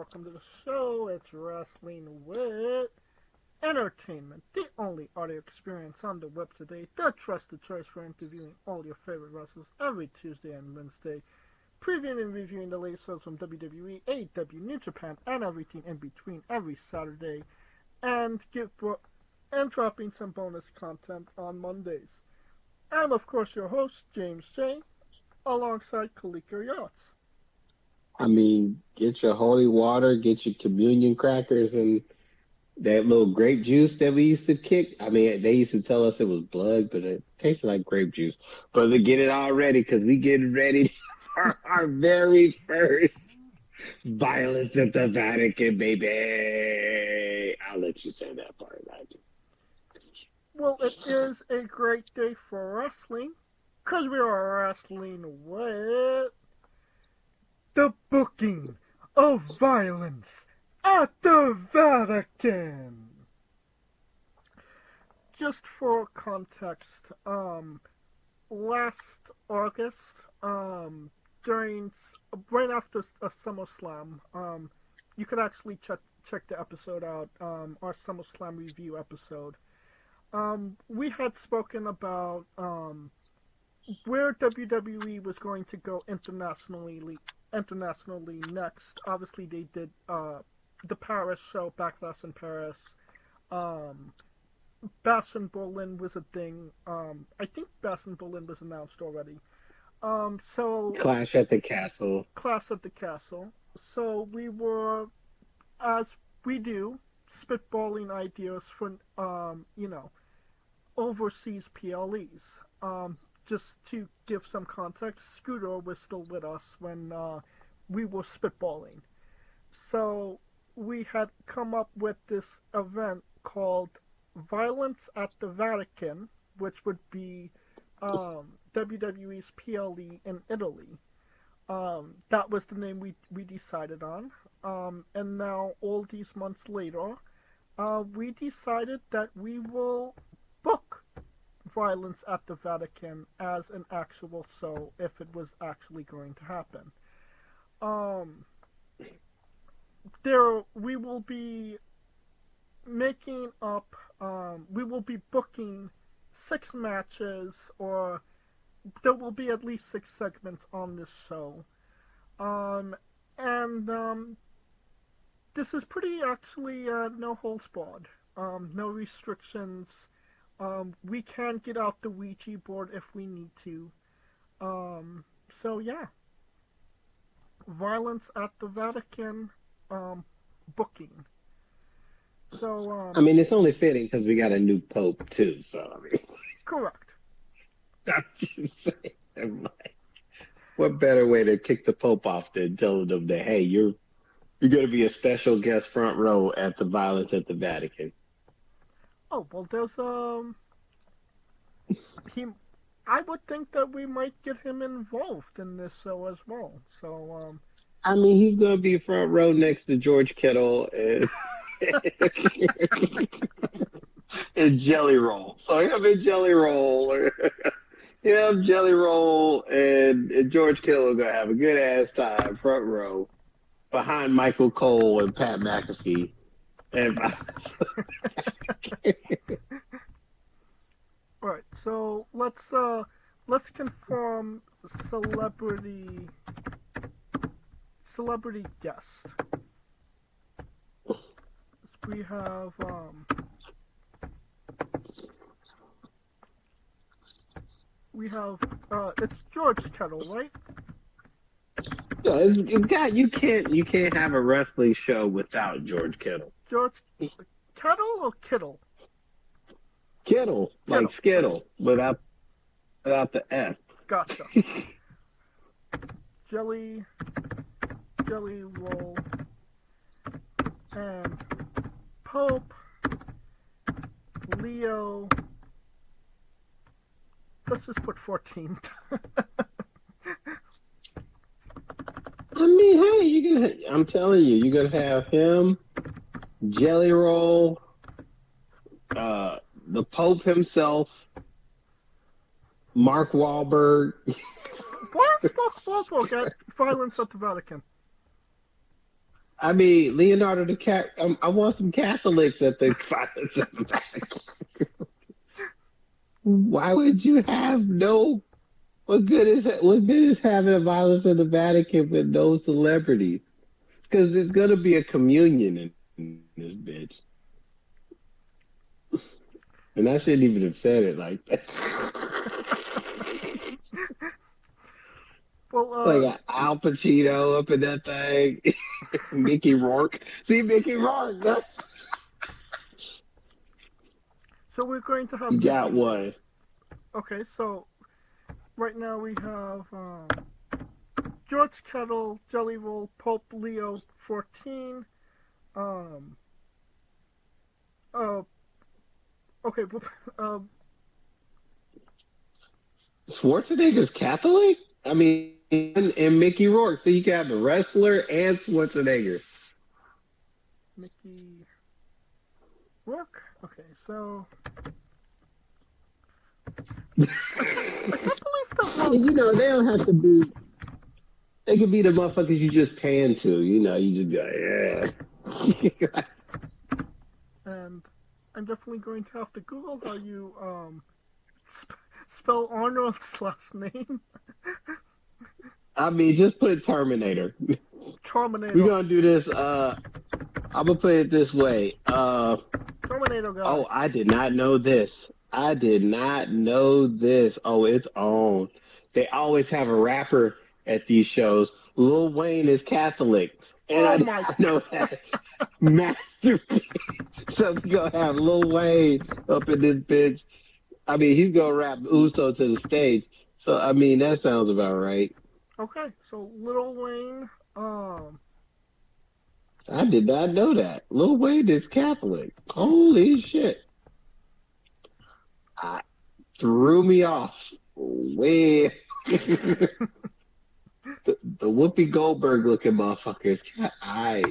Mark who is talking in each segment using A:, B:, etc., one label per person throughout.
A: welcome to the show. It's Wrestling with Entertainment, the only audio experience on the web today, the trusted choice for interviewing all your favorite wrestlers every Tuesday and Wednesday, previewing and reviewing the latest shows from WWE, AEW, New Japan, and everything in between every Saturday, and dropping some bonus content on Mondays. I'm, of course, your host, James J., alongside Kalika Yachts.
B: I mean, get your holy water, get your communion crackers, and that little grape juice that we used to kick. I mean, they used to tell us it was blood, but it tasted like grape juice. But to get it all ready, because we getting ready for our very first Violence at the Vatican, baby. I'll let you say that part, Nigel.
A: Well, it is a great day for wrestling, because we are wrestling with the booking of Violence at the Vatican. Just for context, last August, right after SummerSlam, you could actually check the episode out, our SummerSlam review episode. We had spoken about where WWE was going to go internationally next. Obviously, they did the Paris show, Backlash in Paris. Bash in Berlin was a thing. I think Bash in Berlin was announced already. So
B: Clash at the Castle.
A: Clash at the Castle. So we were, as we do, spitballing ideas for overseas PLEs. Just to give some context, Scooter was still with us when we were spitballing. So we had come up with this event called Violence at the Vatican, which would be WWE's PLE in Italy. That was the name we decided on. And now, all these months later, we decided that we will book Violence at the Vatican as an actual show if it was actually going to happen. We will be making up, we will be booking 6 matches, or there will be at least 6 segments on this show. This is pretty actually no holds barred. No restrictions. We can get out the Ouija board if we need to. So yeah. Violence at the Vatican booking. So
B: I mean, it's only fitting because we got a new pope too. So I mean,
A: correct.
B: I'm just saying, what better way to kick the pope off than telling them that, hey, you're going to be a special guest front row at the Violence at the Vatican.
A: Oh, well, there's, I would think that we might get him involved in this show as well, so,
B: I mean, he's going to be front row next to George Kittle and, and Jelly Roll. So him and Jelly Roll, Jelly Roll, and George Kittle are going to have a good-ass time front row behind Michael Cole and Pat McAfee.
A: Alright, so let's confirm celebrity guest. We have it's George Kittle, right?
B: No, you can't have a wrestling show without George Kittle.
A: George Kittle or Kittle?
B: Kittle, like Skittle, without the S.
A: Gotcha. Jelly Roll and Pope Leo. Let's just put 14.
B: I mean, hey, I'm telling you, you're gonna have him, Jelly Roll, the Pope himself, Mark Wahlberg.
A: Why is Mark Wahlberg at Violence at the Vatican?
B: I mean, Leonardo DiCaprio. I want some Catholics at the Violence at the Vatican. Why would you have no? What good is having a Violence at the Vatican with no celebrities? Because there's gonna be a communion in this bitch, and I shouldn't even have said it like that.
A: Well,
B: Like Al Pacino up in that thing, Mickey Rourke. See Mickey Rourke, huh?
A: so we're going to have
B: You got
A: Mickey.
B: one.
A: Okay, so right now we have George Kettle, Jelly Roll, Pope Leo 14. Um, uh, okay, um,
B: Schwarzenegger's Catholic? I mean, and Mickey Rourke. So you can have the wrestler and Schwarzenegger.
A: Mickey Rourke. Okay, so I can't believe that. Well,
B: You know, they don't have to be. They could be the motherfuckers you just pan to. You know, you just be like, yeah.
A: and I'm definitely going to have to Google how you spell Arnold's last name.
B: I mean, just put Terminator. We're
A: Terminator.
B: gonna do this. I'm gonna put it this way.
A: Terminator guy.
B: Oh, I did not know this. I did not know this. Oh, it's on. They always have a rapper at these shows. Lil Wayne is Catholic, and I
A: Oh
B: did
A: my.
B: not know that. Masterpiece. So we gonna have Lil Wayne up in this bitch. I mean, he's gonna rap Uso to the stage. So I mean, that sounds about right.
A: Okay, so Little Wayne.
B: I did not know that. Lil Wayne is Catholic. Holy shit. I threw me off. Way the Whoopi Goldberg looking motherfuckers. I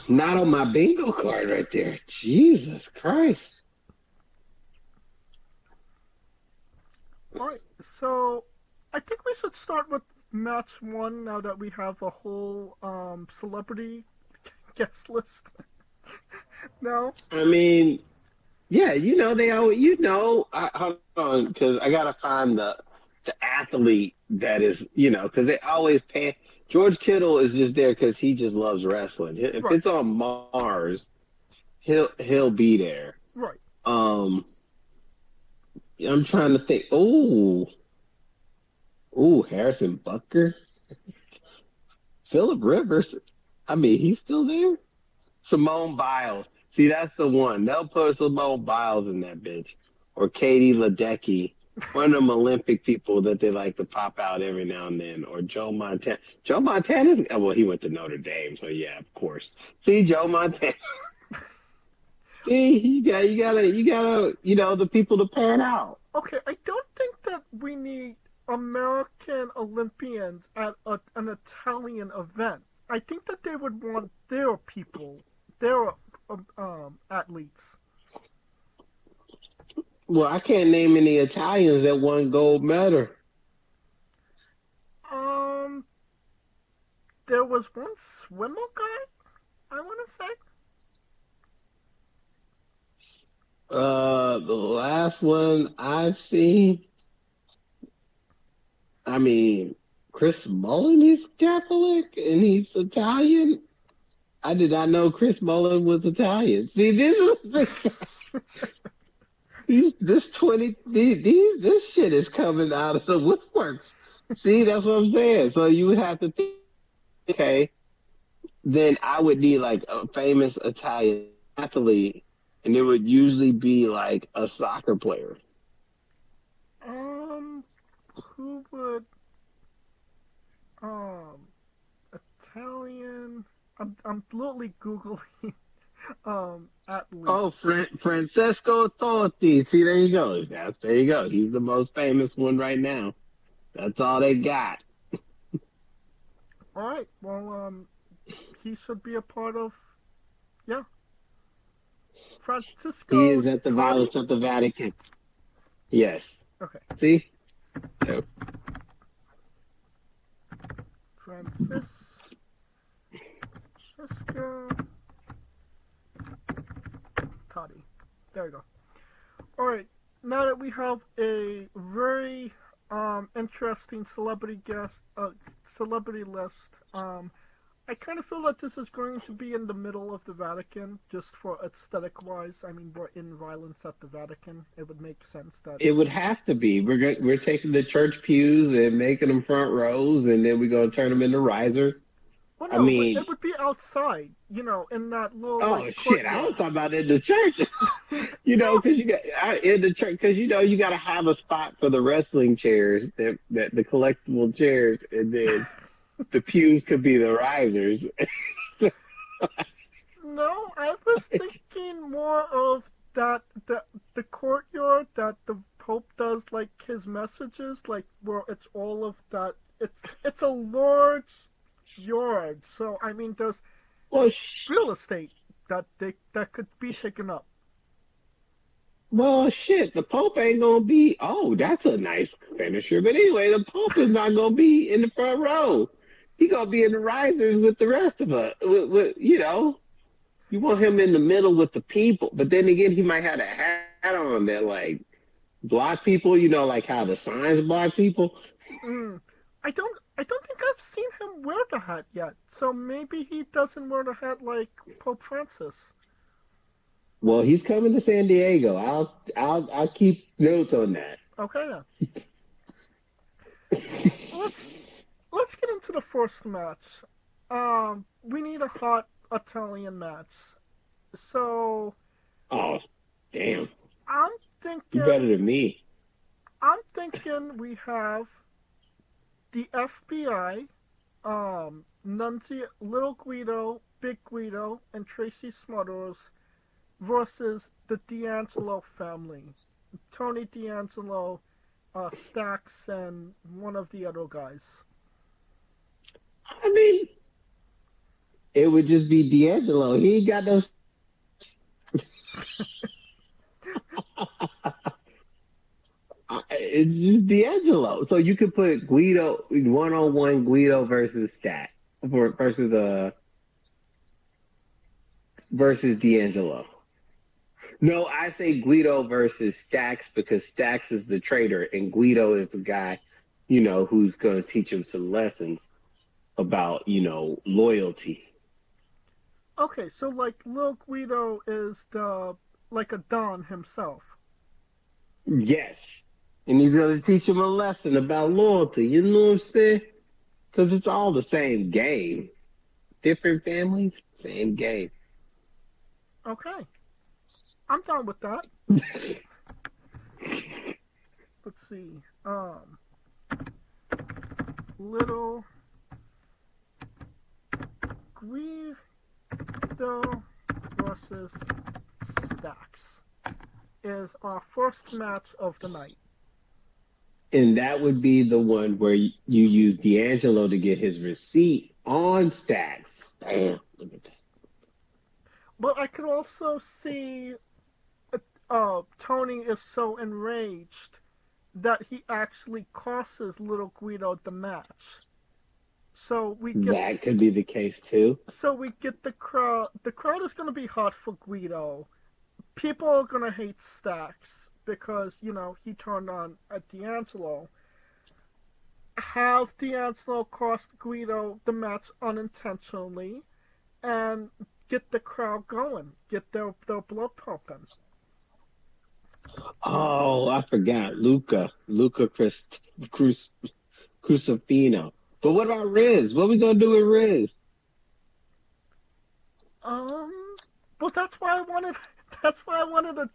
B: not on my bingo card right there. Jesus Christ.
A: All right, so I think we should start with match one now that we have a whole celebrity guest list. No.
B: I mean, yeah, you know they always, hold on, because I gotta find the athlete that is, because they always pay. George Kittle is just there because he just loves wrestling. If
A: Right.
B: it's on Mars, he'll be there.
A: Right.
B: Um, I'm trying to think. Harrison Butker, Philip Rivers. I mean, he's still there. Simone Biles. See, that's the one. They'll put Simone Biles in that bitch, or Katie Ledecky, one of them Olympic people that they like to pop out every now and then, or Joe Montana. Joe Montana's well, he went to Notre Dame, so yeah, of course. See, Joe Montana. See, you gotta, the people to pan out.
A: Okay, I don't think that we need American Olympians at an Italian event. I think that they would want their people, their athletes.
B: Well, I can't name any Italians that won gold medal.
A: Um, there was one swimmer guy, I want to say.
B: The last one I've seen, I mean, Chris Mullen is Catholic and he's Italian. I did not know Chris Mullen was Italian. See, this is this shit is coming out of the woodworks. See, that's what I'm saying. So you would have to think, okay, then I would need like a famous Italian athlete, and it would usually be like a soccer player.
A: Who would um Italian? I'm literally googling athlete.
B: Oh, Francesco Totti. See, there you go. There you go. He's the most famous one right now. That's all they got.
A: All right. Well, he should be a part of. Yeah. Francisco.
B: He is at the
A: Totti?
B: Violence at the Vatican. Yes.
A: Okay.
B: See? Yep.
A: Francisco Let's go. Toddy. There we go. Alright, now that we have a very interesting celebrity celebrity list, I kind of feel that this is going to be in the middle of the Vatican, just for aesthetic-wise. I mean, we're in Violence at the Vatican. It would make sense that...
B: It would have to be. We're taking the church pews and making them front rows, and then we're going to turn them into risers.
A: Well, no,
B: I mean...
A: it would be outside, in that little,
B: Oh, shit, I was talking about in the church. Because you got... in the church, because, you got to have a spot for the wrestling chairs, the collectible chairs, and then... the pews could be the risers.
A: No, I was thinking more of that the courtyard that the Pope does, like his messages, like where it's all of that. It's a large yard, so I mean there's real estate that could be taken up.
B: Well, shit, the Pope ain't gonna be. Oh, that's a nice finisher. But anyway, the Pope is not gonna be in the front row. He gonna be in the risers with the rest of us. You want him in the middle with the people. But then again, he might have a hat on that like block people. Like how the signs block people.
A: I don't think I've seen him wear the hat yet. So maybe he doesn't wear the hat like Pope Francis.
B: Well, he's coming to San Diego. I'll keep notes on that.
A: Okay. Let's get into the first match. We need a hot Italian match. So.
B: Oh, damn.
A: I'm thinking.
B: You're better than me.
A: I'm thinking we have the FBI, Nunzio, Little Guido, Big Guido, and Tracy Smothers versus the D'Angelo family. Tony D'Angelo, Stax, and one of the other guys.
B: I mean, it would just be D'Angelo. He ain't got no. It's just D'Angelo. So you could put Guido 1-on-1 Guido versus Stax versus D'Angelo. No, I say Guido versus Stax because Stax is the traitor and Guido is the guy, who's going to teach him some lessons about, loyalty.
A: Okay, so like Lil Guido is like a Don himself.
B: Yes. And he's going to teach him a lesson about loyalty. You know what I'm saying? Because it's all the same game. Different families, same game.
A: Okay. I'm down with that. Let's see. Little Guido versus Stax is our first match of the night.
B: And that would be the one where you use D'Angelo to get his receipt on Stax. Damn, look at that.
A: But I could also see Tony is so enraged that he actually costs Little Guido the match. So
B: that could be the case too.
A: So we get the crowd. The crowd is going to be hot for Guido. People are going to hate Stax because, he turned on D'Angelo. Have D'Angelo cost Guido the match unintentionally and get the crowd going. Get their blood pumping.
B: Oh, I forgot. Luca Crucifino. But what about Riz? What are we going to do with Riz?
A: Well, that's why I wanted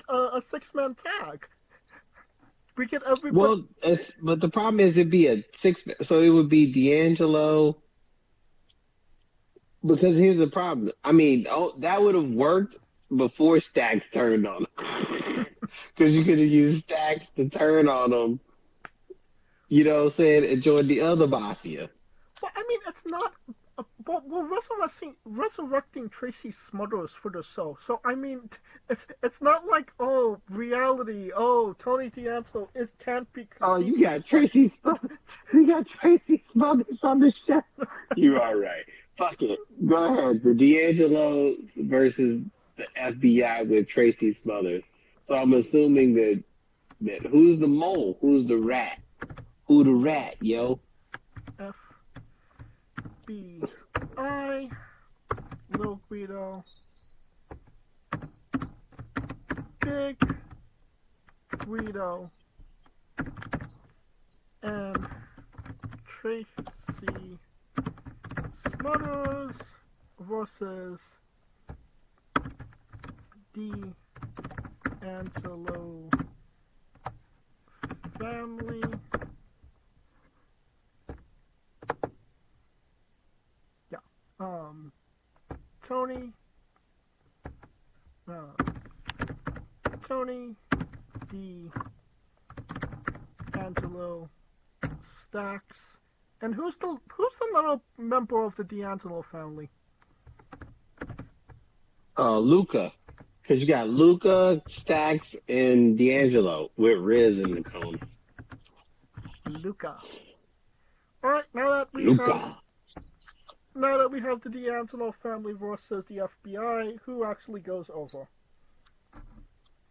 A: a 6-man tag. We get everybody.
B: Well, but the problem is it'd be a 6-man, so it would be D'Angelo. Because here's the problem. I mean, that would have worked before Stax turned on him. Because you could have used Stax to turn on him. You know what I'm saying? And join the other mafia.
A: Well, I mean, it's not. We're resurrecting Tracy Smothers for the show. So, I mean, it's not like, reality, Tony D'Angelo, it can't be...
B: Oh, you got Tracy Smothers on the show. You are right. Fuck it. Go ahead. The D'Angelo versus the FBI with Tracy Smothers. So I'm assuming that who's the mole? Who's the rat? Who the rat, yo?
A: FBI, Lil Guido, Big Guido, and Tracy Smothers versus D'Angelo family. Yeah. Tony. Tony D'Angelo Stacks. And who's the another member of the D'Angelo family?
B: Luca. Because you got Luca, Stacks, and D'Angelo with Riz in the cone.
A: Luca. All right, now that we have the D'Angelo family versus the FBI, who actually goes over?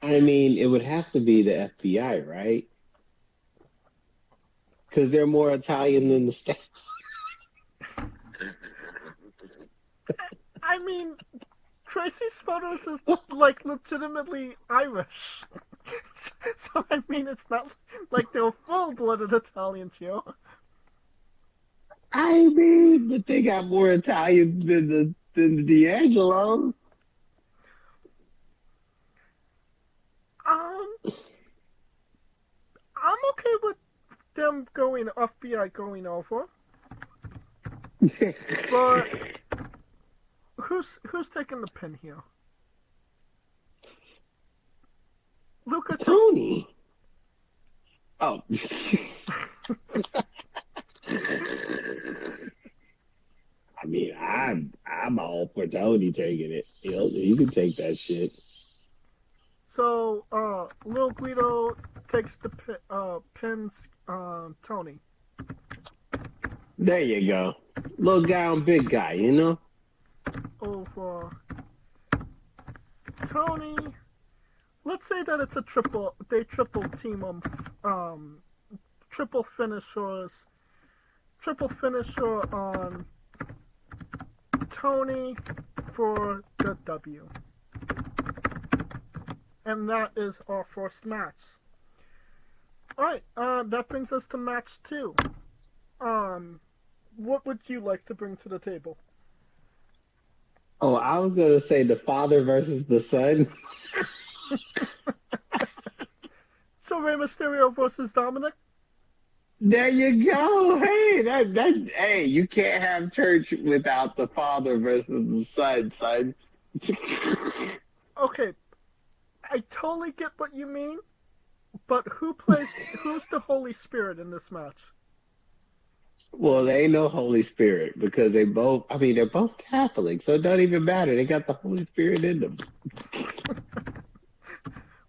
B: I mean, it would have to be the FBI, right? Because they're more Italian than the staff.
A: I mean, Tracy Smothers is like legitimately Irish. So I mean, it's not like they're full-blooded Italians here.
B: I mean, but they got more Italians than the D'Angelos.
A: I'm okay with them going FBI going over, but who's taking the pin here? Luca.
B: Tony. Oh. I mean, I'm all for Tony taking it. You can take that shit.
A: So, Lil Guido takes the pins Tony.
B: There you go. Little guy on big guy, you know?
A: Over Tony. Let's say that it's a triple team triple finisher on Tony for the W. And that is our first match. Alright, that brings us to match 2. What would you like to bring to the table?
B: Oh, I was going to say the father versus the son.
A: So Rey Mysterio versus Dominic?
B: There you go. Hey, hey, you can't have church without the father versus the son.
A: Okay, I totally get what you mean, but who's the Holy Spirit in this match?
B: Well, they ain't no Holy Spirit because they're both Catholic, so it doesn't even matter. They got the Holy Spirit in them.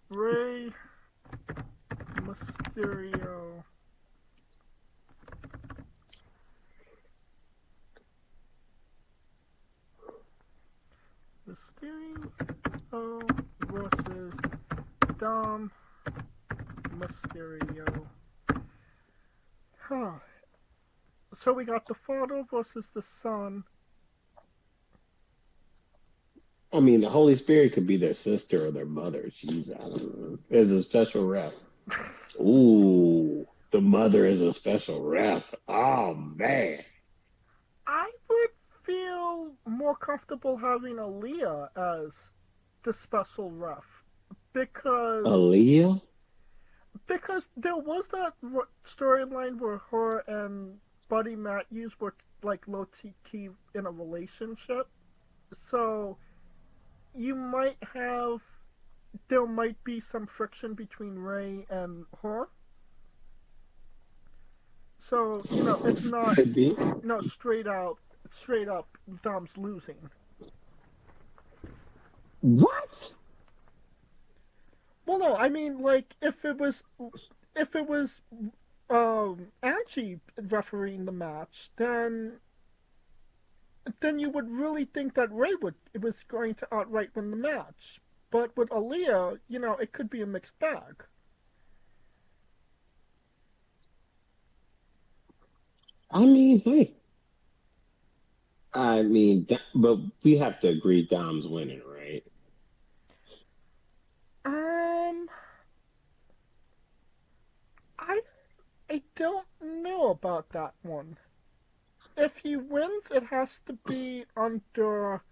A: Rey Mysterio. Mysterio versus Dom Mysterio. Huh. So we got the father versus the son.
B: I mean, the Holy Spirit could be their sister or their mother. Jeez, I don't know. There's a special ref. Ooh, the mother is a special ref. Oh, man.
A: I would feel more comfortable having Aaliyah as the special ref.
B: Aaliyah?
A: Because there was that storyline where her and Buddy Matthews were like low-key in a relationship. So there might be some friction between Rey and her. So, it's not
B: Could be.
A: No, straight up Dom's losing.
B: What?
A: Well, no, I mean, like, if it was Angie refereeing the match, then then you would really think that was going to outright win the match. But with Aaliyah, it could be a mixed bag.
B: I mean, hey, but we have to agree Dom's winning, right?
A: Um, I I don't know about that one. If he wins, it has to be under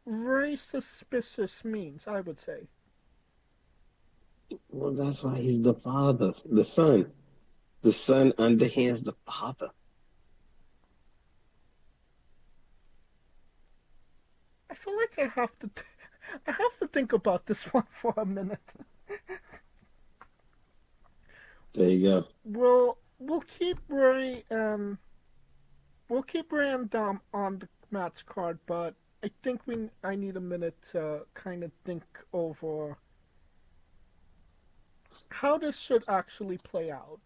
A: very suspicious means, I would say.
B: Well, that's why he's the father, the son. The son underhands the father.
A: I feel like I have to think about this one for a minute.
B: There you go.
A: We'll keep Ray and Dom on the match card, but I think I need a minute to kind of think over how this should actually play out.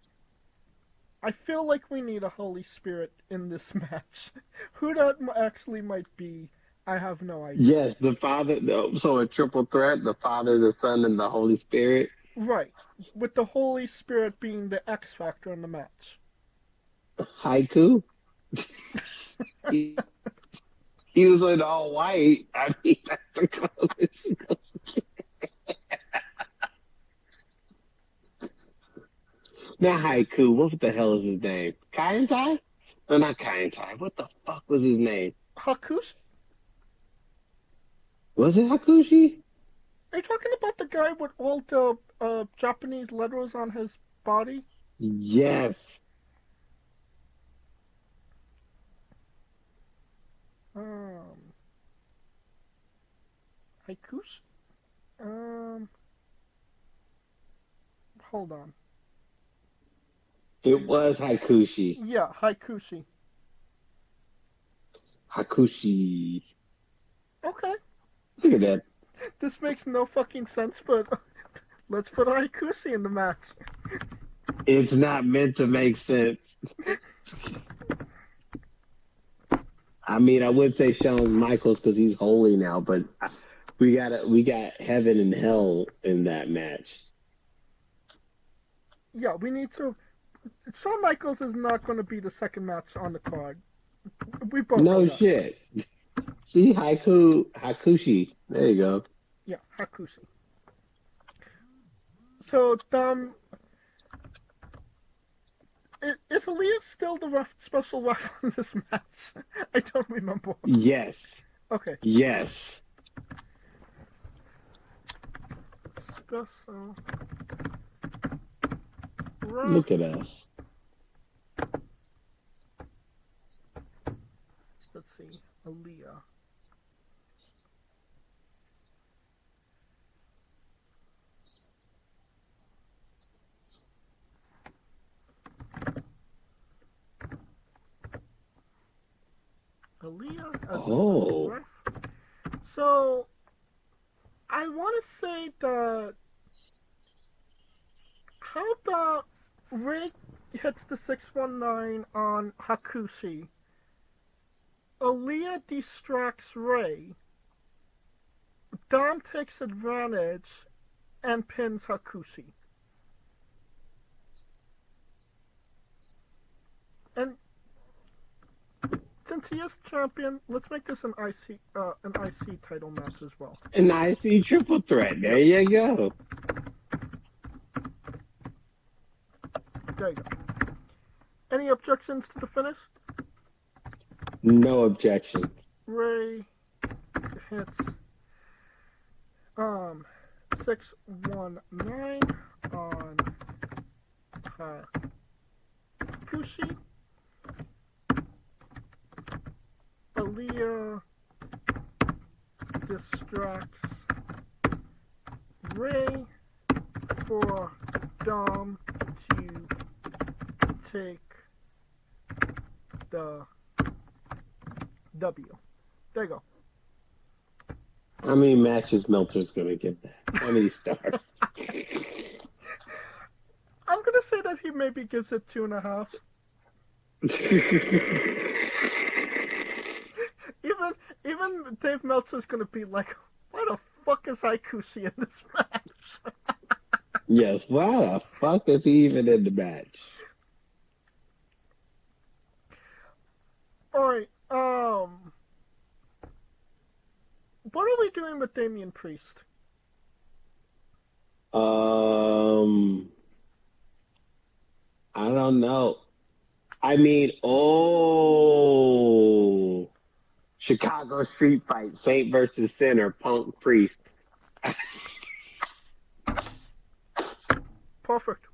A: I feel like we need a Holy Spirit in this match. Who that actually might be, I have no idea.
B: Yes, the father. So a triple threat: the Father, the Son, and the Holy Spirit.
A: Right, with the Holy Spirit being the X factor in the match.
B: Haiku. he, he was in all white. I mean, that's the closest. Not Haiku. What the hell is his name? Kaientai? No, not Kaientai. What the fuck was his name?
A: Hakushi?
B: Was it Hakushi?
A: Are you talking about the guy with all the Japanese letters on his body?
B: Yes.
A: Haikushi? Hold on.
B: It was Haikushi.
A: Yeah, Haikushi.
B: Hakushi.
A: Okay.
B: Look at that.
A: This makes no fucking sense, but let's put Haikushi in the match.
B: It's not meant to make sense. I mean, I would say Shawn Michaels because he's holy now, but we got heaven and hell in that match.
A: Yeah, we need to. Shawn Michaels is not going to be the second match on the card. We both know that.
B: Shit. See, Hakushi. There you go.
A: Yeah, Hakushi. So, is Aaliyah still the special ref on this match? I don't remember.
B: Yes.
A: Okay.
B: Yes.
A: Special ref.
B: Look at us.
A: Let's see. Aaliyah. Aaliyah as
B: Oh.
A: ref. So, I want to say that. How about Ray hits the 619 on Hakushi? Aaliyah distracts Ray. Dom takes advantage and pins Hakushi. And since he is champion, let's make this an IC title match as well.
B: An IC triple threat. There you go.
A: There you go. Any objections to the finish?
B: No objections.
A: Ray hits 619 on Hakushi. Aaliyah distracts Ray for Dom to take the W. There you go.
B: How many matches Meltzer's gonna get that? How many stars?
A: I'm gonna say that he maybe gives it 2.5. even Dave Meltzer's gonna be like, why the fuck is Haikushi in this match?
B: Yes, why the fuck is he even in the match?
A: Alright, what are we doing with Damian Priest?
B: I don't know. I mean, Chicago street fight, Saint versus Sinner, Punk Priest.
A: Perfect.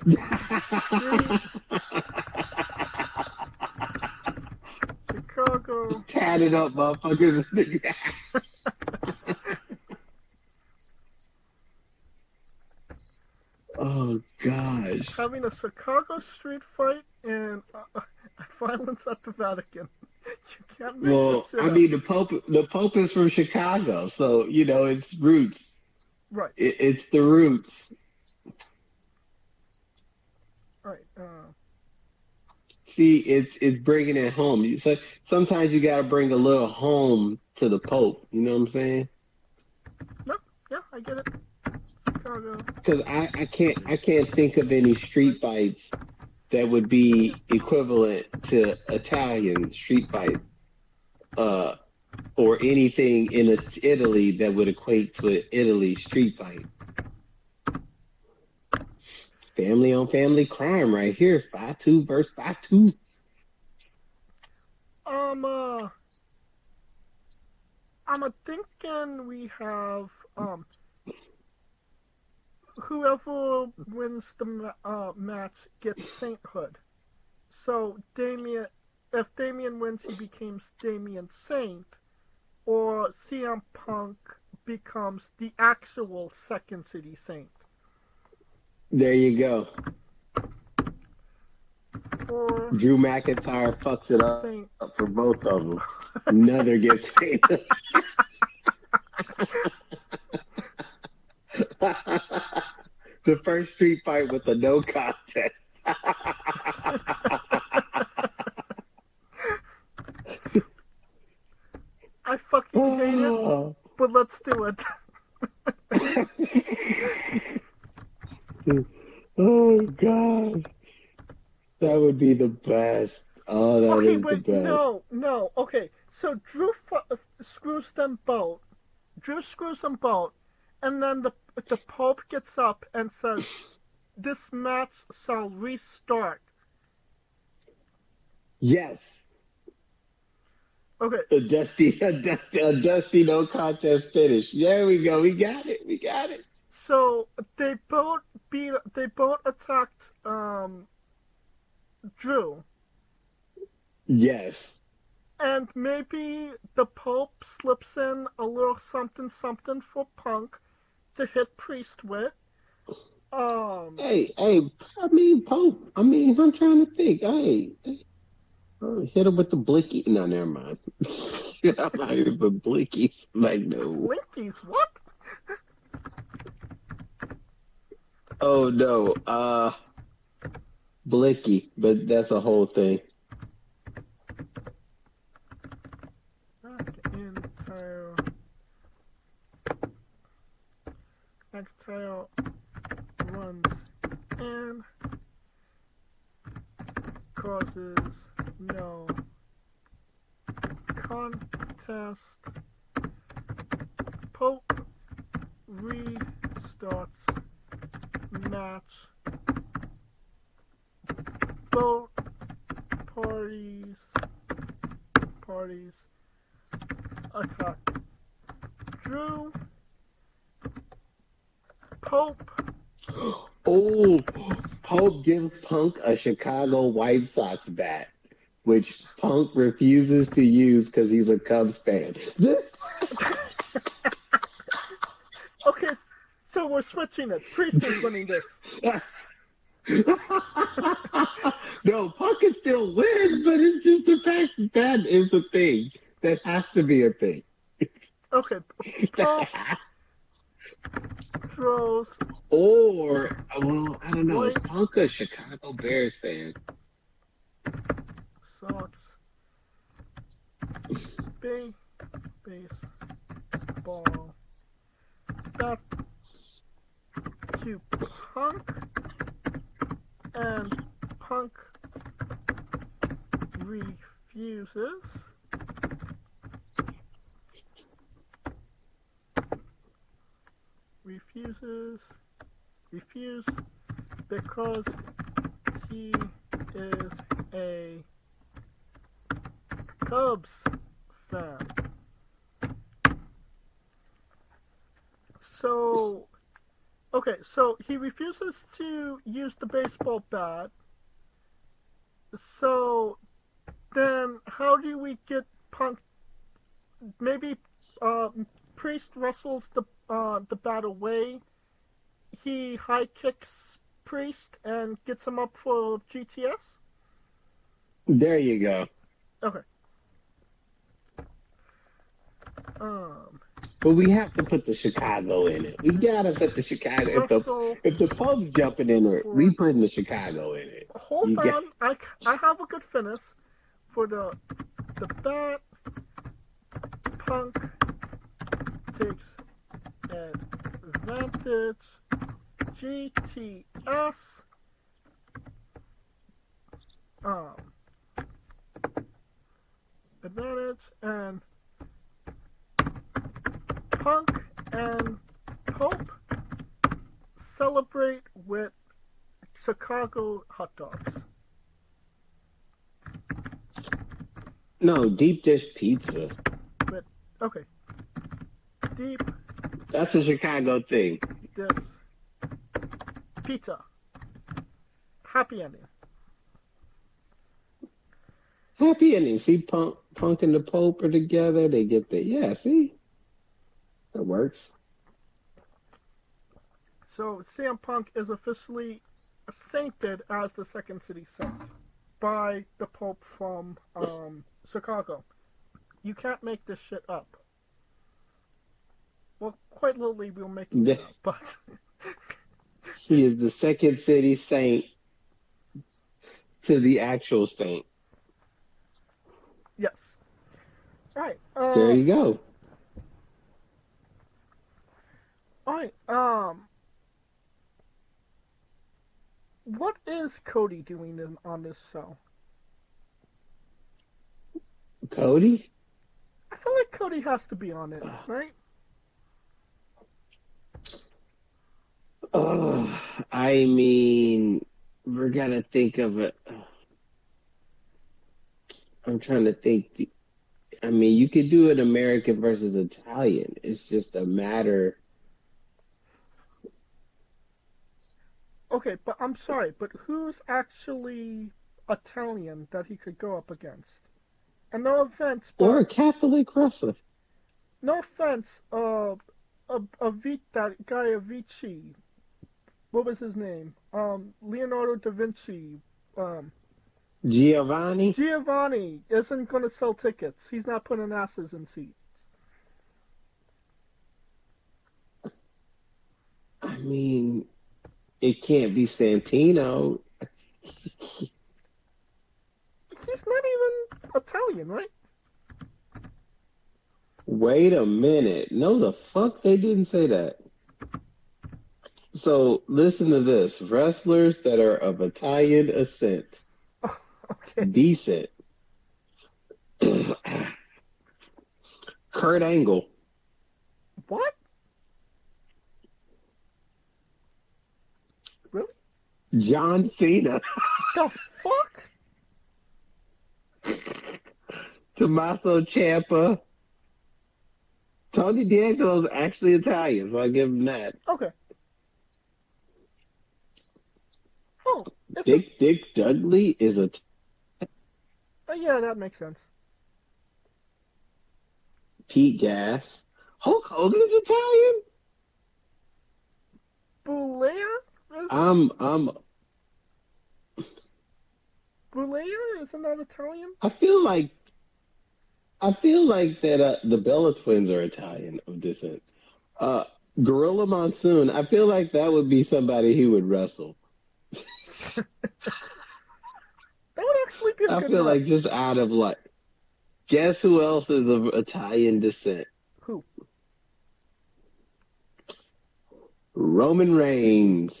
A: Street. Chicago.
B: Tatted up motherfuckers. Oh gosh.
A: Having a Chicago street fight and violence at the Vatican. You can't make
B: Well,
A: this shit
B: I
A: up.
B: mean, the Pope is from Chicago, so you know it's roots.
A: Right.
B: It's the roots.
A: Right.
B: See, it's bringing it home. So sometimes you got to bring a little home to the Pope. You know what I'm saying?
A: No. Yeah, I get it. Chicago.
B: Because I can't think of any street fights that would be equivalent to Italian street fights, or anything in Italy that would equate to an Italy street fight. Family on family crime right here. 5-2 versus 5-2.
A: I'm thinking we have whoever wins the match gets sainthood. So if Damian wins, he becomes Damian Saint, or CM Punk becomes the actual Second City Saint.
B: There you go.
A: Or
B: Drew McIntyre fucks it up
A: Saint.
B: for both of them. Another gets the first street fight with a no contest.
A: I fucking hate it, but let's do it.
B: Oh god, that would be the best. Oh, that
A: Okay,
B: is the
A: wait,
B: best.
A: no. Okay, so Drew screws them both. Drew screws them both, and then the Pope gets up and says, "This match shall restart."
B: Yes,
A: Okay,
B: a dusty no contest finish. There we go. We got it.
A: so they both attacked Drew,
B: Yes.
A: and maybe the Pope slips in a little something for Punk to hit Priest with.
B: Hey, I mean, Pope. I mean, I'm trying to think. Hey, hit him with the blicky. No, never mind. I'm not even with blickies. Like, no.
A: Blinkies, what?
B: Oh, no. Blicky, but that's a whole thing.
A: McIntyre runs in, causes no contest. Pope restarts match. Both parties attack. Drew, Pope.
B: Oh, Pope gives Punk a Chicago White Sox bat, which Punk refuses to use because he's a Cubs fan.
A: Okay, so we're switching it. Priest is winning this.
B: No, Punk can still win, but it's just the fact that is a thing. That has to be a thing.
A: Okay, Pope throws.
B: Or, well, I don't know. Is Punk a Chicago Bears fan?
A: Sucks. baseball back to Punk, and Punk refuses. Refuse because he is a Cubs fan. So, okay, so he refuses to use the baseball bat. So, then how do we get Punk? Maybe Priest wrestles the bat away. He high kicks Priest and gets him up for GTS.
B: There you go.
A: Okay.
B: But we have to put the Chicago in it. We gotta put the Chicago. If the Pope's jumping in it, we putting the Chicago in it.
A: Hold on, I have a good finish for the bat. Punk takes advantage. GTS. Advantage, and Punk and Pope celebrate with Chicago hot dogs.
B: No, deep dish pizza.
A: But okay, deep.
B: That's a Chicago thing.
A: Dish pizza. Happy ending.
B: Happy ending. See, Punk and the Pope are together. They get the see. That works.
A: So CM Punk is officially sainted as the Second City Saint by the Pope from Chicago. You can't make this shit up. Well, quite literally, we'll make it up, but
B: he is the Second City Saint to the actual saint.
A: Yes. All right.
B: There you go.
A: All right. What is Cody doing on this show?
B: Cody?
A: I feel like Cody has to be on it, right?
B: I mean, we're gonna think of it. I'm trying to think. I mean, you could do it American versus Italian. It's just a matter.
A: Okay, but I'm sorry, but who's actually Italian that he could go up against? And no offense, but
B: or a Catholic wrestler.
A: No offense, that guy Avicii. What was his name? Leonardo da Vinci.
B: Giovanni?
A: Giovanni isn't going to sell tickets. He's not putting asses in seats.
B: I mean, it can't be Santino.
A: He's not even Italian, right?
B: Wait a minute. No, the fuck they didn't say that. So listen to this. Wrestlers that are of Italian ascent.
A: Oh, okay.
B: Decent. Kurt Angle.
A: What? Really?
B: John Cena.
A: The fuck?
B: Tommaso Ciampa. Tony D'Angelo's actually Italian, so I give him that.
A: Okay. Oh,
B: Dick Dudley is a.
A: Yeah, that makes sense.
B: Pete Gas. Hulk Hogan's Italian.
A: Bulair? Bulair isn't that Italian?
B: I feel like that the Bella twins are Italian of descent. Gorilla Monsoon. I feel like that would be somebody he would wrestle.
A: That would actually be a good
B: I feel
A: match.
B: like just out of like. Guess who else is of Italian descent?
A: Who?
B: Roman Reigns,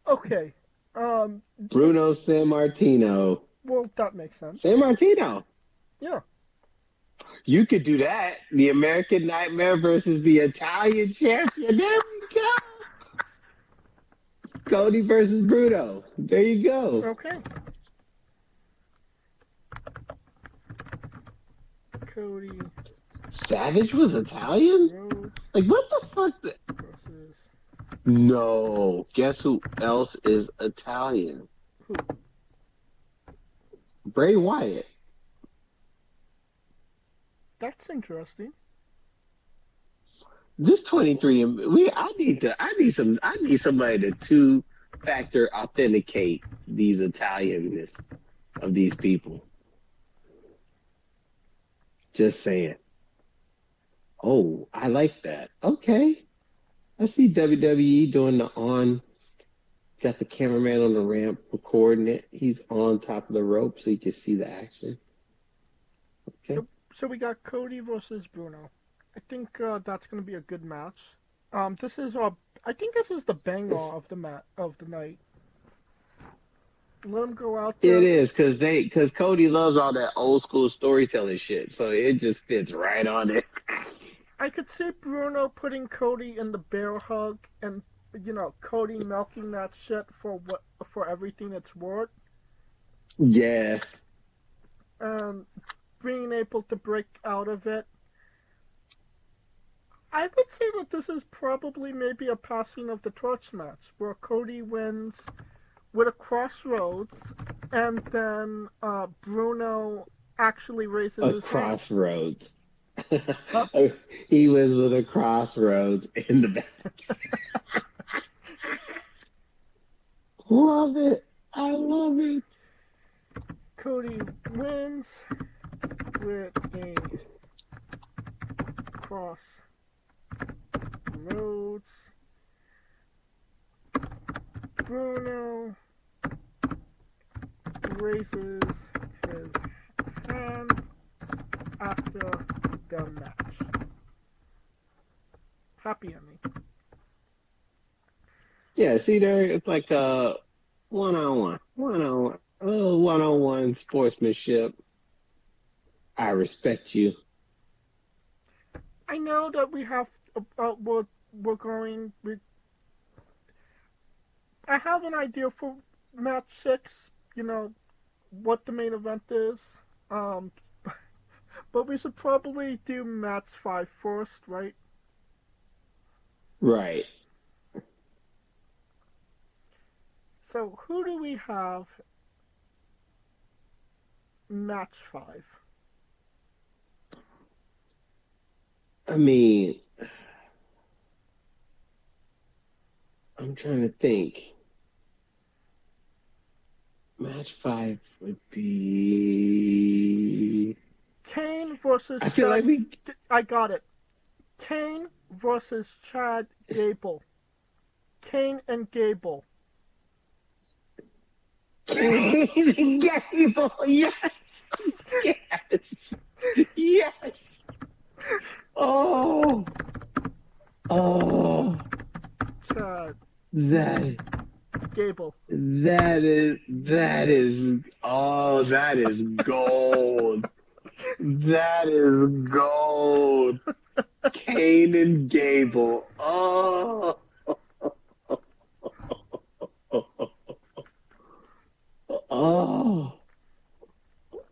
A: Okay. Um.
B: Bruno Sammartino.
A: Well, that makes sense.
B: Sammartino.
A: Yeah.
B: You could do that. The American Nightmare versus the Italian champion. There we go. Cody versus Bruno. There you go.
A: Okay. Cody
B: Savage was Italian?
A: Rhodes
B: Like, what the fuck?
A: versus
B: No. Guess who else is Italian?
A: who?
B: Bray Wyatt.
A: That's interesting.
B: This 23 I need somebody to two-factor authenticate these Italianness of these people. Just saying. Oh, I like that. Okay. I see WWE doing got the cameraman on the ramp recording it. He's on top of the rope so you can see the action. Okay.
A: So we got Cody versus Bruno. I think that's going to be a good match. This is I think this is the banger of the night. Let him go out there.
B: It is because Cody loves all that old school storytelling shit, so it just fits right on it.
A: I could see Bruno putting Cody in the bear hug, and Cody milking that shit for everything it's worth,
B: Yeah.
A: and being able to break out of it. I would say that this is probably maybe a passing of the torch match, where Cody wins with a crossroads, and then Bruno actually raises his hand.
B: Crossroads.
A: Huh?
B: He was with a crossroads in the back. Love it. I love it.
A: Cody wins with a crossroads. Bruno raises his hand after the match. Happy ending.
B: Yeah, see there, it's like a one-on-one, a little one-on-one sportsmanship. I respect you.
A: I know that we have we're going with. I have an idea for match 6. What the main event is. But we should probably do match 5 first, right?
B: Right.
A: So who do we have? Match 5.
B: I mean, I'm trying to think. Match 5 would be
A: Kane versus
B: I feel
A: Chad.
B: like
A: I got it. Kane versus Chad Gable. Kane and Gable.
B: Gable, yes. Yes. Yes. Oh.
A: Chad
B: That
A: Gable.
B: that is gold. That is gold. Kane and Gable. Oh. Oh.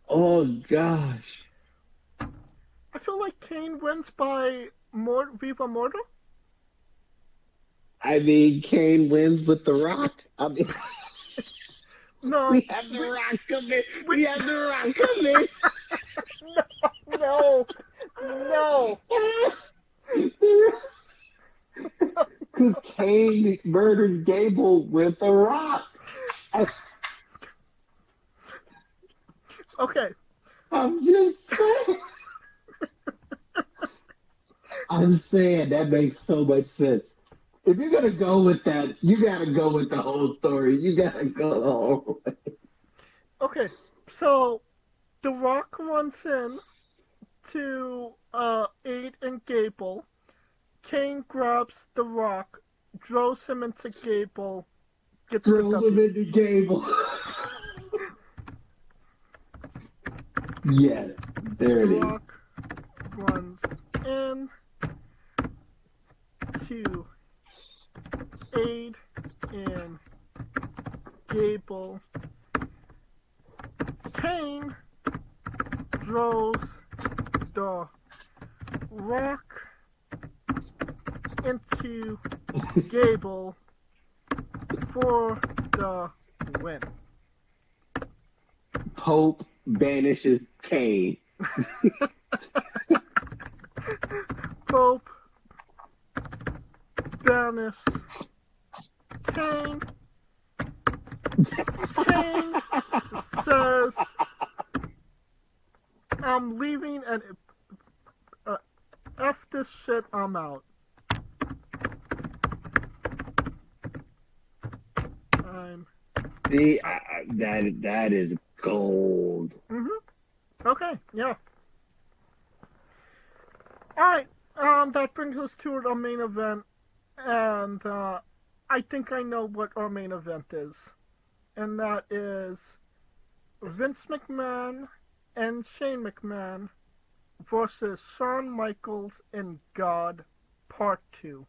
B: Oh gosh.
A: I feel like Kane wins by Viva Morta.
B: I mean, Kane wins with The Rock. I mean,
A: No.
B: we have The Rock coming. We have The Rock coming.
A: No. No.
B: Because Kane murdered Gable with The Rock.
A: Okay.
B: I'm just saying. I'm saying that makes so much sense. If you're gonna go with that, you gotta go with the whole story. You gotta go the whole way.
A: Okay. So The Rock runs in to aid in Gable. Kane grabs The Rock, throws him into Gable, gets the
B: Throws him
A: W.
B: into Gable. Yes, there
A: The
B: it is.
A: Rock runs in to aid in Gable. Kane throws The Rock into Gable for the win.
B: Pope banishes Kane.
A: Pope banishes Kane. Kane says, I'm leaving and F this shit, I'm out.
B: See, that is gold.
A: Okay, yeah. Alright, that brings us to our main event, and I think I know what our main event is. And that is Vince McMahon and Shane McMahon versus Shawn Michaels and God Part 2.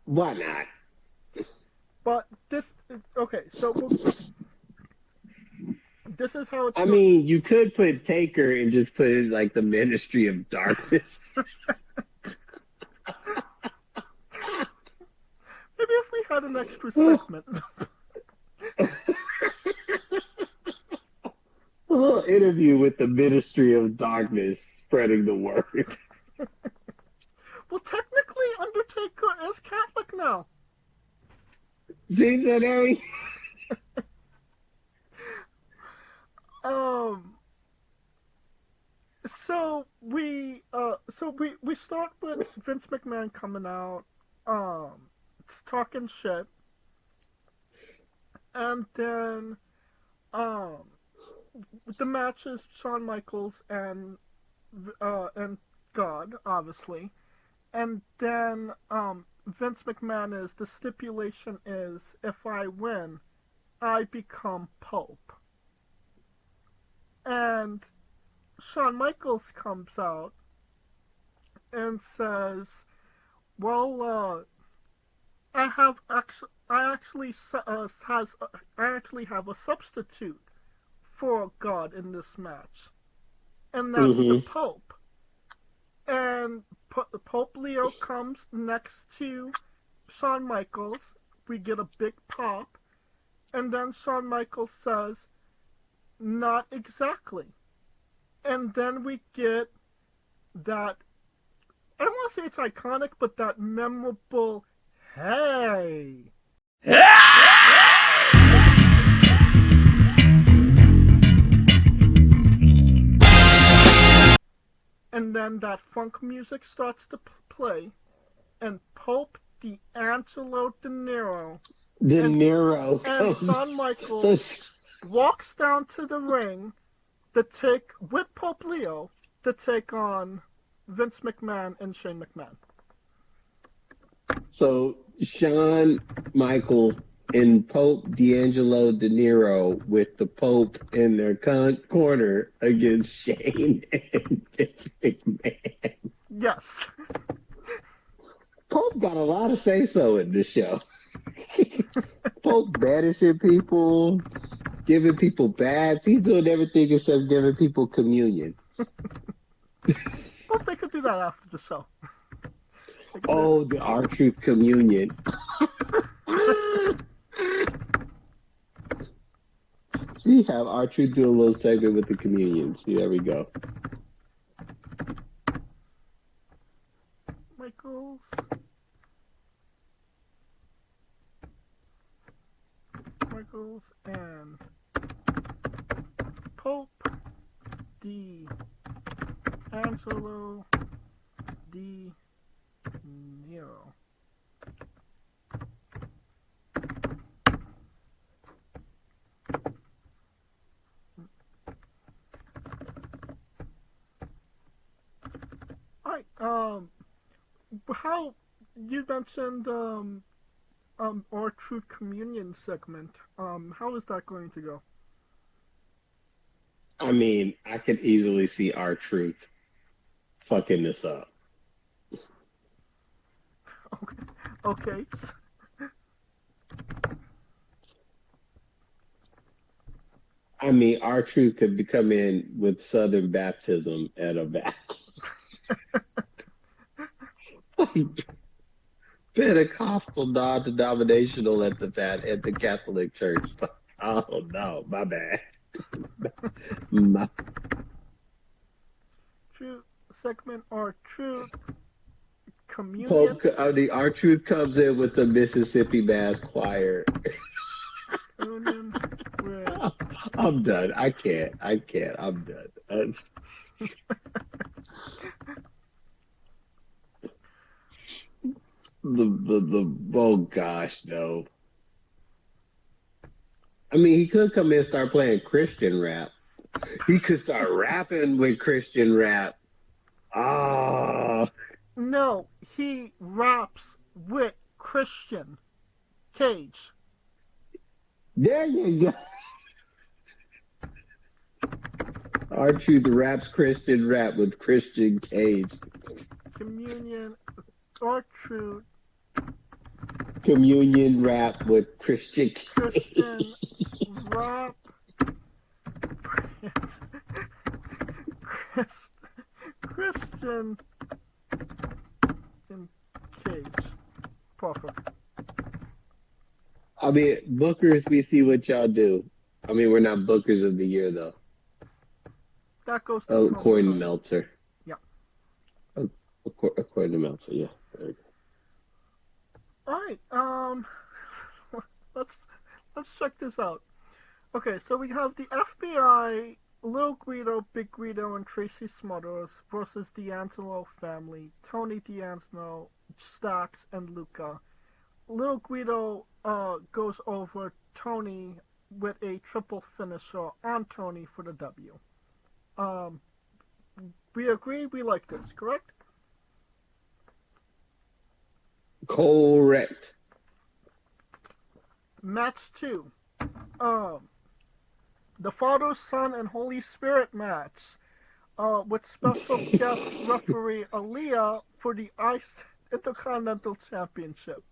B: Why not?
A: But this, okay, so this is how it's.
B: I mean, you could put Taker and just put it like the Ministry of Darkness.
A: Maybe if we had an extra segment.
B: A little interview with the Ministry of Darkness spreading the word.
A: Well, technically, Undertaker is Catholic now.
B: See that, Harry?
A: So we start with Vince McMahon coming out, talking shit, and then the match is Shawn Michaels and God, obviously, and then Vince McMahon is, the stipulation is, if I win, I become Pope. And Shawn Michaels comes out and says, well, I actually have a substitute for God in this match, and that's the Pope. And Pope Leo comes next to Shawn Michaels. We get a big pop, and then Shawn Michaels says, not exactly. And then we get that, I don't want to say it's iconic, but that memorable, hey. And then that funk music starts to play, and Pope D'Angelo De Niro and Shawn Michaels walks down to the ring with Pope Leo to take on Vince McMahon and Shane McMahon.
B: So Shawn Michaels and Pope D'Angelo De Niro with the Pope in their corner against Shane and Vince McMahon.
A: Yes.
B: Pope got a lot of say-so in this show. Pope banishing people, giving people baths. He's doing everything except giving people communion.
A: Well, they could do that after the show.
B: Oh, the R-Truth communion. See, have R-Truth do a little segment with the communion. See, there we go.
A: Michaels and Pope D'Angelo De Niro. how you mentioned our True Communion segment. How is that going to go?
B: I mean, I could easily see our truth fucking this up.
A: Okay.
B: I mean, our truth could come in with Southern baptism at a back. Pentecostal non-denominational at the Catholic Church. Oh no, my bad. My,
A: True segment or True Communion.
B: Pope, I mean, our truth comes in with the Mississippi Mass Choir.
A: Communion with
B: I'm done. I can't. I'm done. Oh gosh, no. I mean, he could come in and start playing Christian rap. He could start rapping with Christian rap. Ah,
A: No, he raps with Christian Cage.
B: there you go. Our truth raps Christian rap with Christian Cage.
A: Communion or True
B: Communion rap with Christian Cage.
A: Christian rap. Christian in Cage. Perfect.
B: I mean, bookers, we see what y'all do. I mean, we're not bookers of the year, though.
A: That goes to
B: According to Meltzer.
A: Yeah.
B: According to Meltzer, yeah. There we go.
A: All right. Let's check this out. Okay, so we have the FBI, Lil Guido, Big Guido, and Tracy Smothers versus D'Angelo family, Tony D'Angelo, Stax, and Luca. Lil Guido goes over Tony with a triple finisher on Tony for the W. We agree we like this, correct?
B: Correct.
A: Match 2. The Father, Son, and Holy Spirit match with special guest referee Aaliyah for the Ice Intercontinental Championship.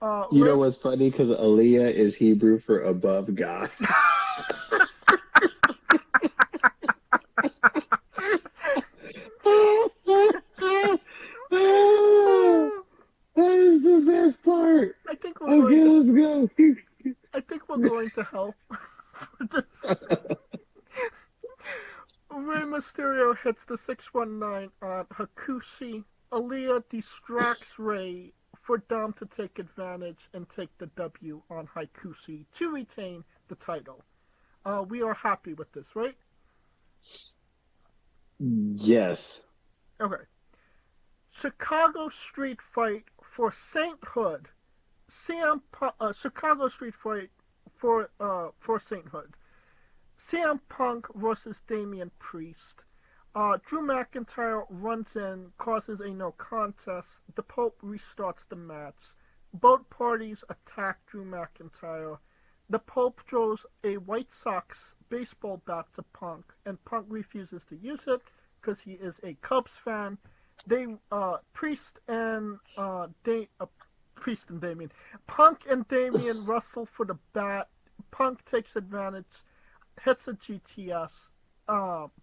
B: You know what's funny? Because Aaliyah is Hebrew for above God. That is the best part.
A: I think
B: let's go.
A: I think we're going to help for this. Rey Mysterio hits the 619 on Hakushi. Aaliyah distracts Rey for Dom to take advantage and take the W on Hakushi to retain the title. We are happy with this, right?
B: Yes.
A: Okay. Chicago Street Fight for Sainthood. Chicago Street Fight for Sainthood. CM Punk versus Damian Priest. Drew McIntyre runs in, causes a no contest. The Pope restarts the match. Both parties attack Drew McIntyre. The Pope throws a White Sox baseball bat to Punk, and Punk refuses to use it because he is a Cubs fan. Priest and Damian. Punk and Damian wrestle for the bat. Punk takes advantage, hits a GTS.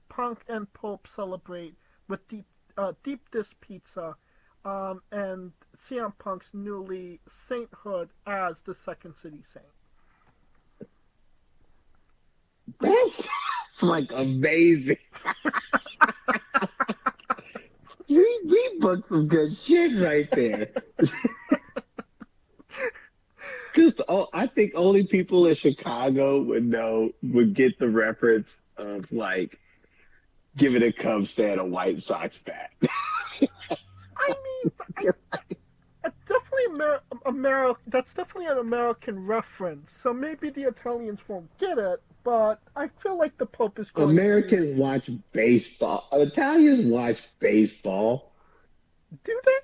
A: Punk and Pope celebrate with deep dish pizza, and CM Punk's newly sainthood as the Second City Saint.
B: That's like amazing. we booked some good shit right there. Because I think only people in Chicago would get the reference of like giving a Cubs fan a White Sox bat.
A: I mean, that's definitely an American reference. So maybe the Italians won't get it, but I feel like the Pope is going
B: Americans watch baseball. Italians watch baseball.
A: Do they?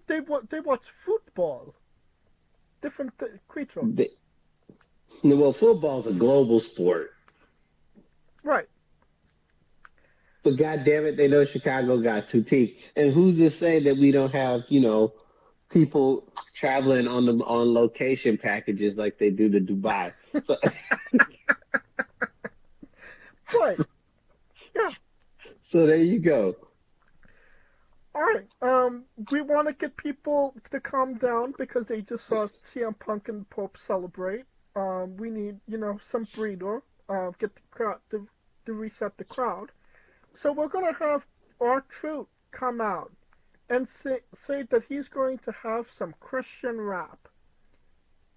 A: they watch football. Different creature.
B: They, well, football's a global sport,
A: Right.
B: but God damn it, they know Chicago got two teams. And who's to say that we don't have, people traveling on location packages like they do to Dubai? So,
A: Right. Yeah.
B: so there you go.
A: All right. We want to get people to calm down because they just saw CM Punk and Pope celebrate. We need, some breather. Get the crowd to reset the crowd. So we're gonna have R-Truth come out and say that he's going to have some Christian rap.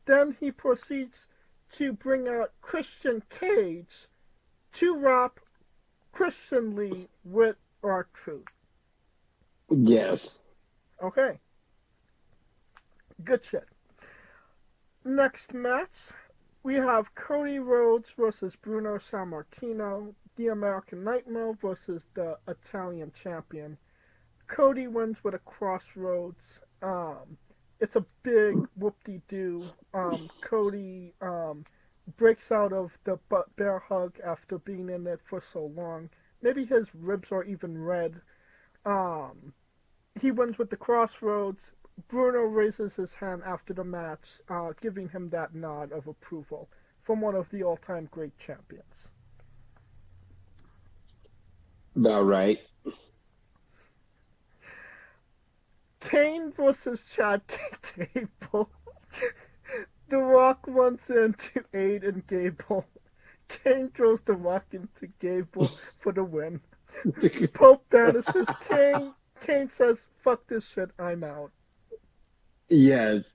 A: Then he proceeds to bring out Christian Cage to rap Christianly with R-Truth.
B: Yes.
A: Okay, good shit. Next match, we have Cody Rhodes versus Bruno Sammartino, the American Nightmare versus the Italian champion. Cody wins with a crossroads. It's a big whoop-de-doo. Cody breaks out of the bear hug after being in it for so long. Maybe his ribs are even red. He wins with the crossroads. Bruno raises his hand after the match, giving him that nod of approval from one of the all-time great champions.
B: About right.
A: Kane versus Chad Gable. The Rock runs in to aid in Gable. Kane throws The Rock into Gable for the win. Pope banishes Kane. Kane says, "Fuck this shit, I'm out."
B: Yes.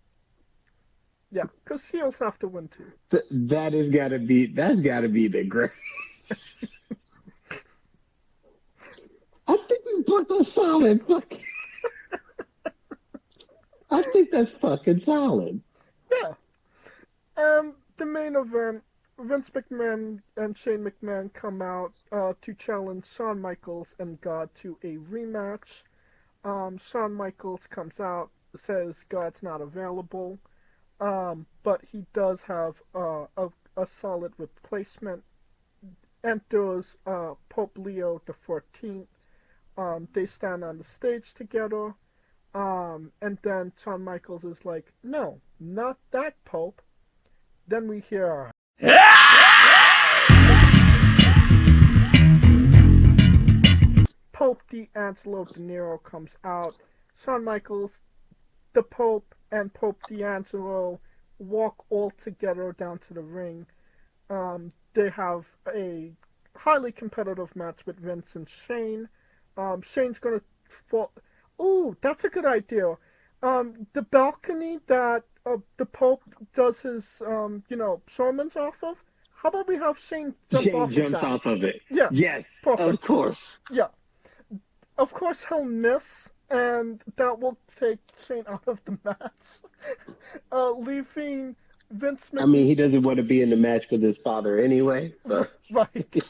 A: Yeah, because heels have to win too.
B: That's gotta be the great. I think we put the solid fucking. I think that's fucking solid.
A: Yeah. The main event, Vince McMahon and Shane McMahon come out to challenge Shawn Michaels and God to a rematch. Shawn Michaels comes out, says God's not available, but he does have a solid replacement. Enters Pope Leo the 14th. They stand on the stage together. And then Shawn Michaels is like, "No, not that Pope." Then we hear Pope D'Angelo De Niro comes out. Shawn Michaels, the Pope, and Pope D'Angelo walk all together down to the ring. They have a highly competitive match with Vince and Shane. Shane's gonna fall. Ooh, that's a good idea. The balcony that the Pope does his, sermons off of. How about we have Shane jump
B: Shane
A: off
B: jumps
A: of that?
B: off of it.
A: Yeah,
B: Yes,
A: perfect.
B: of course.
A: Yeah, of course he'll miss, and that will take Shane out of the match, leaving Vince McMahon.
B: I mean, he doesn't want to be in the match with his father anyway. So
A: Right.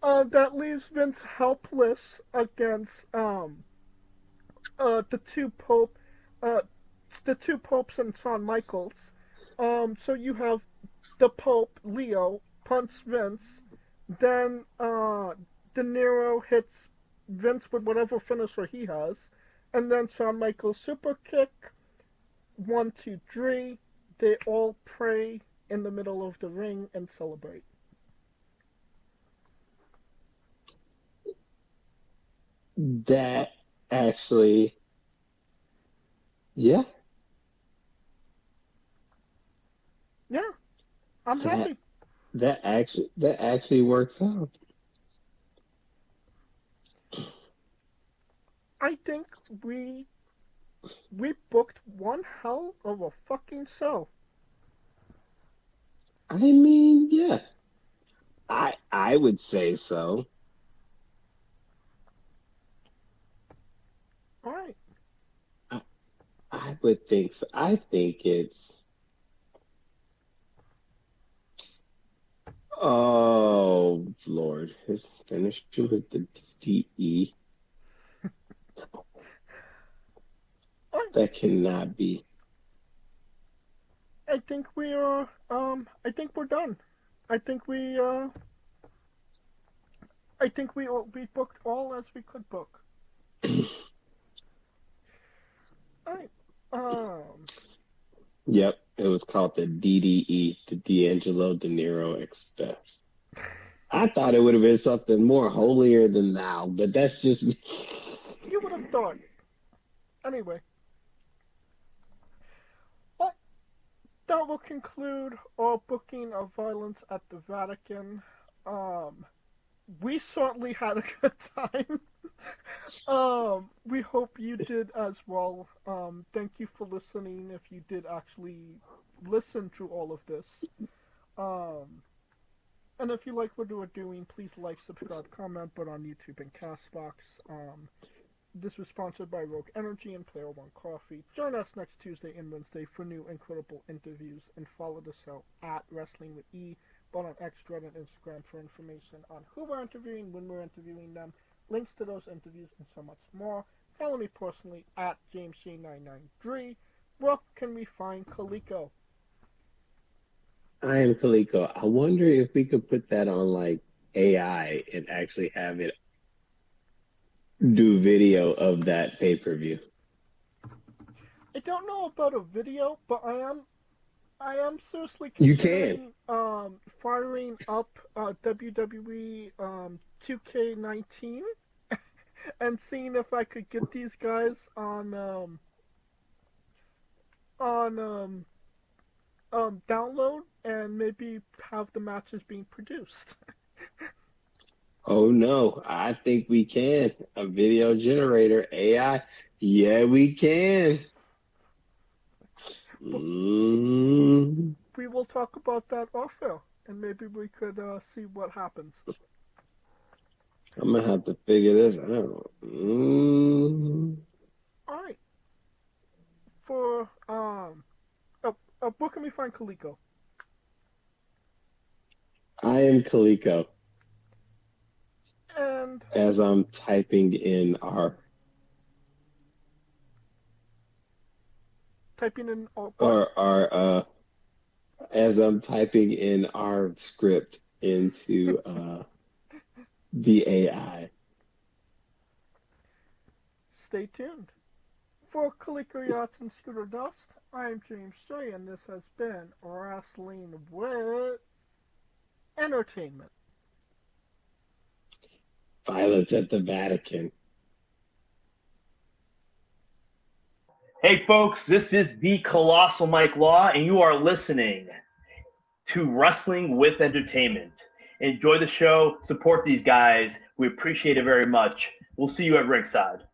A: That leaves Vince helpless against the two popes and Shawn Michaels. So you have the Pope Leo punch Vince, then De Niro hits Vince with whatever finisher he has, and then Shawn Michaels super kick. 1, 2, 3. They all pray in the middle of the ring and celebrate.
B: that actually, yeah,
A: Yeah, I'm
B: that
A: happy.
B: that actually works out.
A: I think we booked one hell of a fucking show.
B: I mean, yeah, I would say so.
A: All right.
B: I, I would think so. I think it's. Oh Lord, his finished with the DE.
A: All
B: That cannot be.
A: I think we are. I think we're done. I think we. I think we booked all as we could book. All right.
B: Yep, it was called the DDE, the D'Angelo De Niro Express. I thought it would have been something more holier than thou, but that's just me.
A: You would have thought. Anyway. Well, that will conclude our booking of Violence at the Vatican. We certainly had a good time. We hope you did as well. Thank you for listening if you did actually listen to all of this. And if you like what we're doing, please like, subscribe, comment, but on YouTube and Castbox. This was sponsored by Rogue Energy and Player One Coffee. Join us next Tuesday and Wednesday for new incredible interviews, and follow the show at Wrestling with E, but on X, Twitter, and Instagram for information on who we're interviewing, when we're interviewing them, links to those interviews, and so much more. Follow me personally at JamesJ993. Where can we find Kaliko?
B: I am Kaliko. I wonder if we could put that on like AI and actually have it do video of that pay-per-view.
A: I don't know about a video, but I am seriously considering firing up WWE 2K19 and seeing if I could get these guys on download and maybe have the matches being produced.
B: Oh no, I think we can. A video generator, AI. Yeah, we can.
A: We will talk about that off air, and maybe we could see what happens.
B: I'm gonna have to figure this out.
A: All right. For where can we find Kaliko?
B: I am Kaliko.
A: And
B: as I'm typing in our as I'm typing in our script into the AI.
A: Stay tuned. For Kaliko Yachts and Scooter Dust, I am James J, and this has been Wrestling with Entertainment.
B: Violence at the Vatican.
C: Hey folks, this is the Colossal Mike Law, and you are listening to Wrestling with Entertainment. Enjoy the show, support these guys. We appreciate it very much. We'll see you at ringside.